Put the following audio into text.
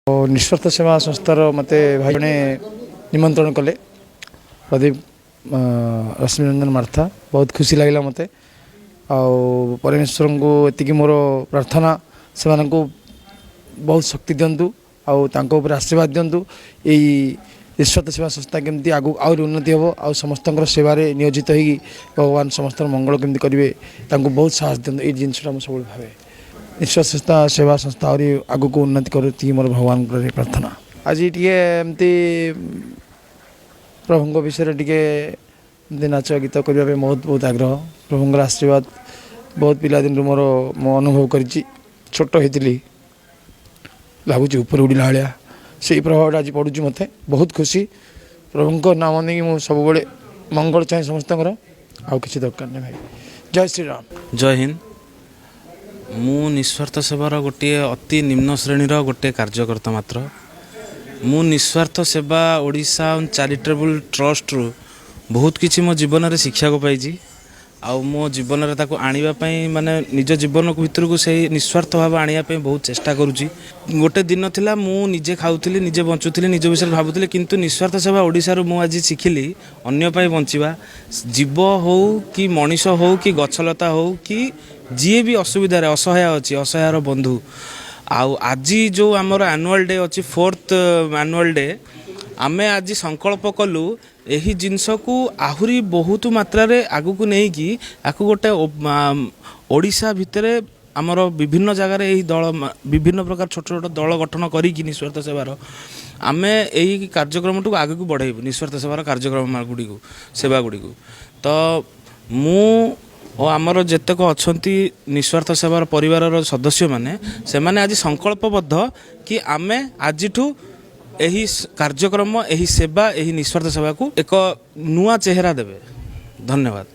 निस्वार्थ सेवा संस्थार मते भाई जने निमंत्रण कले प्रदीप रश्मिरंजन मार्था बहुत खुशी लगे मत परमेश्वर को एति मोर प्रार्थना से बहुत शक्ति दिंतु आउर आशीर्वाद दिंतु यही निस्वार्थ सेवा संस्था केमती आगु आहुरी उन्नति हम आ समस्त सेवार नियोजित हो भगवान समस्त मंगल केमती करेंगे बहुत साहस दिंतु ये जिनसा मुझे सब भावे निस्वार्थ संस्था सेवा संस्था आहरी आगु को उन्नति कर मोर भगवान प्रार्थना आज टे एमती प्रभु विषय टे नाच गीत करने बहुत बहुत आग्रह प्रभुंर आशीर्वाद बहुत पिलादिन मोर मो अनुभव कर छोट होती लगुच ऊपर उड़िला भाया से प्रभाव आज पड़ू मत बहुत खुशी प्रभु नाम नहीं मुझे सब मंगल चाहे समस्त आउ कि दरकार नहीं भाई जय श्री राम जय हिंद मु निस्वार्थ सेवार गोटे अति निम्न श्रेणीर गोटे कार्यकर्ता मात्र मु निस्वार्थ सेवा ओडिशा चैरिटेबल ट्रस्ट रु बहुत किसी मो जीवन में शिक्षा को पाई आउ मो जीवन में ताको आनिबा पई माने निज जीवन भीतर को से निस्वार्थ भाव आनिया पई बहुत चेष्टा करूची गोटे दिन थिला मु निजे खाउथली निजे बंचुथली निज विषय भाबुथली किंतु निस्वार्थ सेवा ओडिशा रु मु आज शिखिली अन्य पई बंचिबा जीव हो कि मनीष हो कि गछलता हो कि जी भी असुविधा रे असहाय अछि असहायर बंधु आउ आज जो आमर एनुअल डे अच्छी 4th एनुअल डे आमे आज संकल्प कलु यही जिनस को आहुरी बहुत मात्रा रे आगु को नहीं कि आकु गोटे ओडिशा भितर आमर विभिन्न जगार यही दल विभिन्न प्रकार छोट छोट दल गठन करी निस्वार्थ सेवार आमे यही कार्यक्रम को आगे को बढ़ाइबु निस्वार्थ सेवार कार्यक्रम गुड़ी को सेवा गुड़ी को तो मु और आमर जेतक अच्छी निस्वार्थ सेवार परिवार सदस्य माने से माने आज संकल्पबद्ध कि आमे आज यही कार्यक्रम यही सेवा यही निस्वार्थ सेवा को एक नुआ चेहरा देवे। धन्यवाद।